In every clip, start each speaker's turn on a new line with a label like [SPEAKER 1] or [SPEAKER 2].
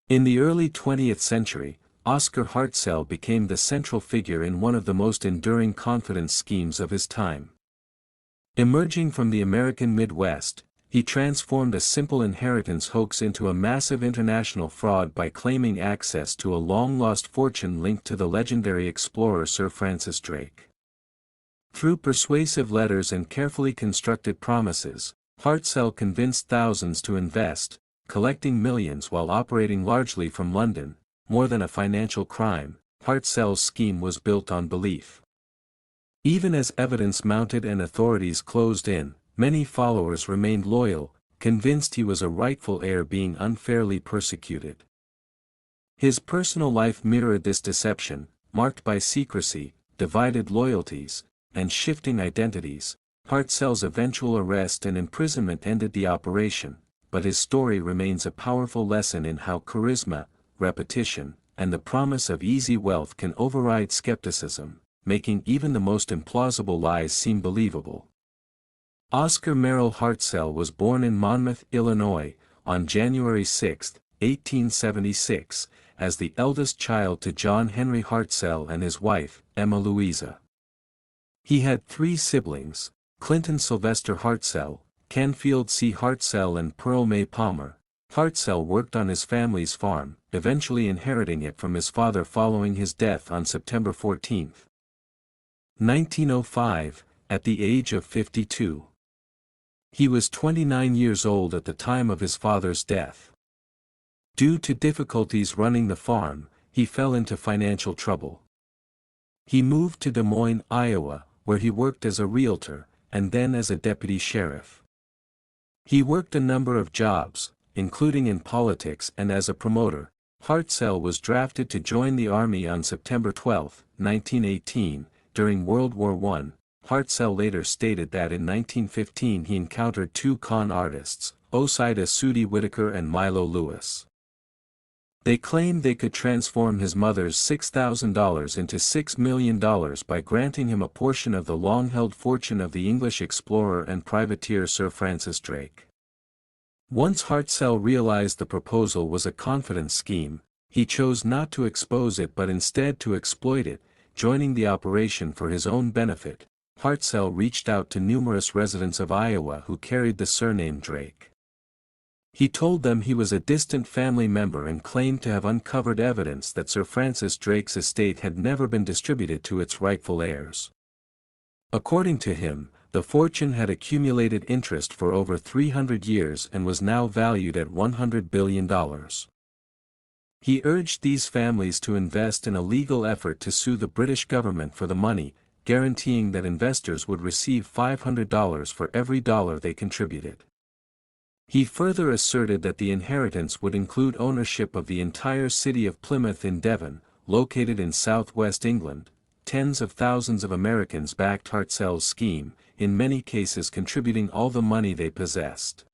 [SPEAKER 1] In the early 20th century, Oscar Hartzell became the central figure in one of the most enduring confidence schemes of his time. Emerging from the American Midwest, he transformed a simple inheritance hoax into a massive international fraud by claiming access to a long-lost fortune linked to the legendary explorer Sir Francis Drake. Through persuasive letters and carefully constructed promises, Hartzell convinced thousands to invest, collecting millions while operating largely from London. More than a financial crime, Hartzell's scheme was built on belief. Even as evidence mounted and authorities closed in, many followers remained loyal, convinced he was a rightful heir being unfairly persecuted. His personal life mirrored this deception, marked by secrecy, divided loyalties, and shifting identities. Hartzell's eventual arrest and imprisonment ended the operation, but his story remains a powerful lesson in how charisma, repetition, and the promise of easy wealth can override skepticism, making even the most implausible lies seem believable. Oscar Merrill Hartzell was born in Monmouth, Illinois, on January 6, 1876, as the eldest child to John Henry Hartzell and his wife, Emma Louisa. He had three siblings, Clinton Sylvester Hartzell, Canfield C. Hartzell and Pearl May Palmer. Hartzell worked on his family's farm, eventually inheriting it from his father following his death on September 14, 1905, at the age of 52. He was 29 years old at the time of his father's death. Due to difficulties running the farm, he fell into financial trouble. He moved to Des Moines, Iowa, where he worked as a realtor, and then as a deputy sheriff. He worked a number of jobs, including in politics and as a promoter. Hartzell was drafted to join the Army on September 12, 1918, during World War I. Hartzell later stated that in 1915 he encountered two con artists, Osaida Sudi Whitaker and Milo Lewis. They claimed they could transform his mother's $6,000 into $6 million by granting him a portion of the long-held fortune of the English explorer and privateer Sir Francis Drake. Once Hartzell realized the proposal was a confidence scheme, he chose not to expose it but instead to exploit it, joining the operation for his own benefit. Hartzell reached out to numerous residents of Iowa who carried the surname Drake. He told them he was a distant family member and claimed to have uncovered evidence that Sir Francis Drake's estate had never been distributed to its rightful heirs. According to him, the fortune had accumulated interest for over 300 years and was now valued at $100 billion. He urged these families to invest in a legal effort to sue the British government for the money, guaranteeing that investors would receive $500 for every dollar they contributed. He further asserted that the inheritance would include ownership of the entire city of Plymouth in Devon, located in southwest England. Tens of thousands of Americans backed Hartzell's scheme, in many cases contributing all the money they possessed.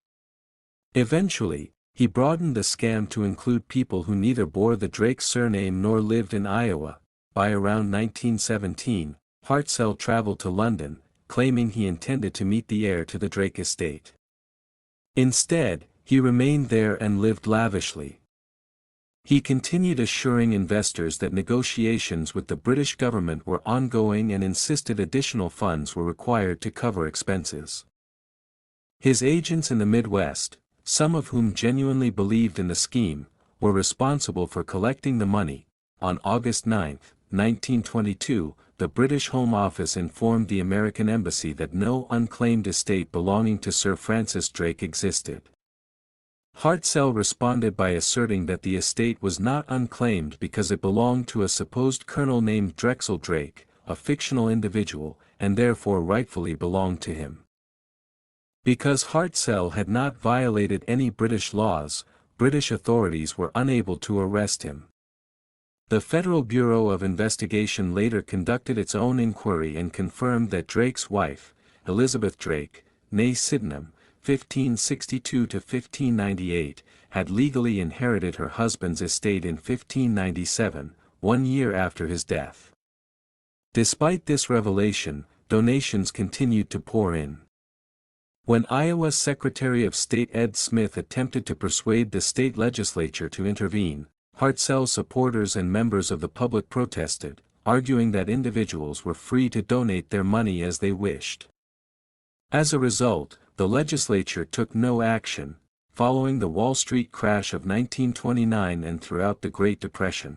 [SPEAKER 1] Eventually, he broadened the scam to include people who neither bore the Drake surname nor lived in Iowa. By around 1917, Hartzell traveled to London, claiming he intended to meet the heir to the Drake estate. Instead, he remained there and lived lavishly. He continued assuring investors that negotiations with the British government were ongoing and insisted additional funds were required to cover expenses. His agents in the Midwest, some of whom genuinely believed in the scheme, were responsible for collecting the money. On August 9, 1922, the British Home Office informed the American Embassy that no unclaimed estate belonging to Sir Francis Drake existed. Hartzell responded by asserting that the estate was not unclaimed because it belonged to a supposed colonel named Drexel Drake, a fictional individual, and therefore rightfully belonged to him. Because Hartzell had not violated any British laws, British authorities were unable to arrest him. The Federal Bureau of Investigation later conducted its own inquiry and confirmed that Drake's wife, Elizabeth Drake, née Sydenham, 1562–1598, had legally inherited her husband's estate in 1597, 1 year after his death. Despite this revelation, donations continued to pour in. When Iowa Secretary of State Ed Smith attempted to persuade the state legislature to intervene, Hartzell's supporters and members of the public protested, arguing that individuals were free to donate their money as they wished. As a result, the legislature took no action, following the Wall Street crash of 1929 and throughout the Great Depression.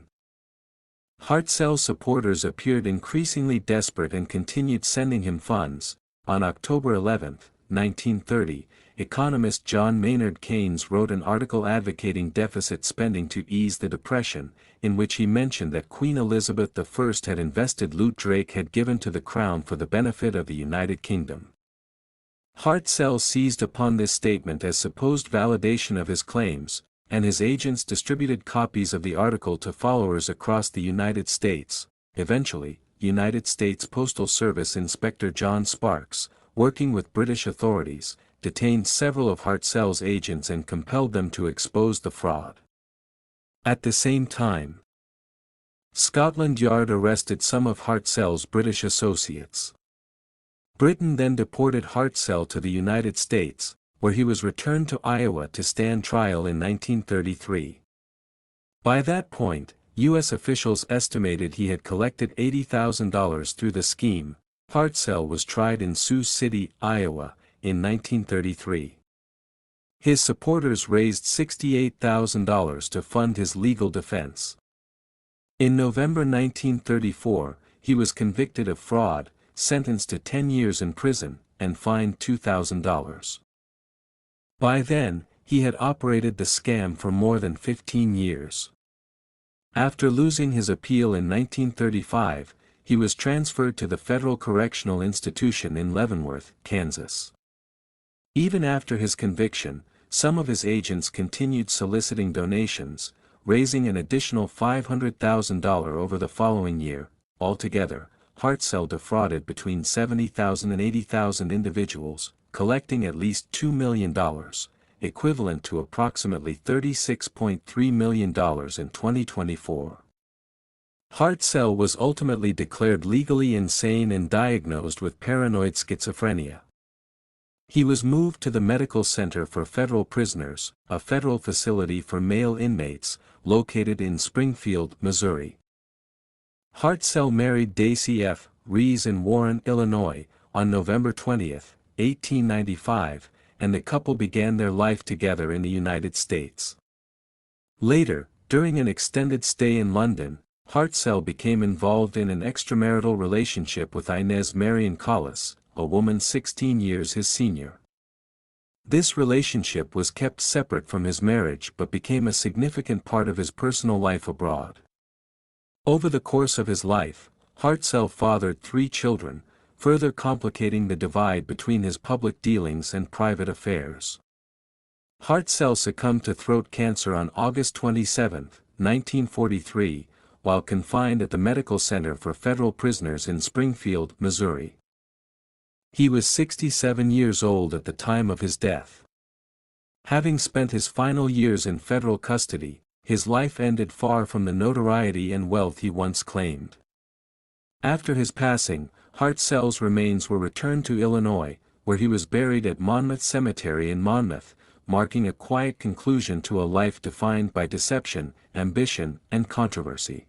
[SPEAKER 1] Hartzell's supporters appeared increasingly desperate and continued sending him funds. On October 11, 1930, economist John Maynard Keynes wrote an article advocating deficit spending to ease the Depression, in which he mentioned that Queen Elizabeth I had invested loot Drake had given to the Crown for the benefit of the United Kingdom. Hartzell seized upon this statement as supposed validation of his claims, and his agents distributed copies of the article to followers across the United States. Eventually, United States Postal Service Inspector John Sparks, working with British authorities, detained several of Hartzell's agents and compelled them to expose the fraud. At the same time, Scotland Yard arrested some of Hartzell's British associates. Britain then deported Hartzell to the United States, where he was returned to Iowa to stand trial in 1933. By that point, U.S. officials estimated he had collected $80,000 through the scheme. Hartzell was tried in Sioux City, Iowa, in 1933. His supporters raised $68,000 to fund his legal defense. In November 1934, he was convicted of fraud, sentenced to 10 years in prison, and fined $2,000. By then, he had operated the scam for more than 15 years. After losing his appeal in 1935, he was transferred to the Federal Correctional Institution in Leavenworth, Kansas. Even after his conviction, some of his agents continued soliciting donations, raising an additional $500,000 over the following year. Altogether, Hartzell defrauded between 70,000 and 80,000 individuals, collecting at least $2 million, equivalent to approximately $36.3 million in 2024. Hartzell was ultimately declared legally insane and diagnosed with paranoid schizophrenia. He was moved to the Medical Center for Federal Prisoners, a federal facility for male inmates, located in Springfield, Missouri. Hartzell married Daisy F. Rees in Warren, Illinois, on November 20, 1895, and the couple began their life together in the United States. Later, during an extended stay in London, Hartzell became involved in an extramarital relationship with Inez Marion Collis, a woman 16 years his senior. This relationship was kept separate from his marriage but became a significant part of his personal life abroad. Over the course of his life, Hartzell fathered 3 children, further complicating the divide between his public dealings and private affairs. Hartzell succumbed to throat cancer on August 27, 1943, while confined at the Medical Center for Federal Prisoners in Springfield, Missouri. He was 67 years old at the time of his death. Having spent his final years in federal custody, his life ended far from the notoriety and wealth he once claimed. After his passing, Hartzell's remains were returned to Illinois, where he was buried at Monmouth Cemetery in Monmouth, marking a quiet conclusion to a life defined by deception, ambition, and controversy.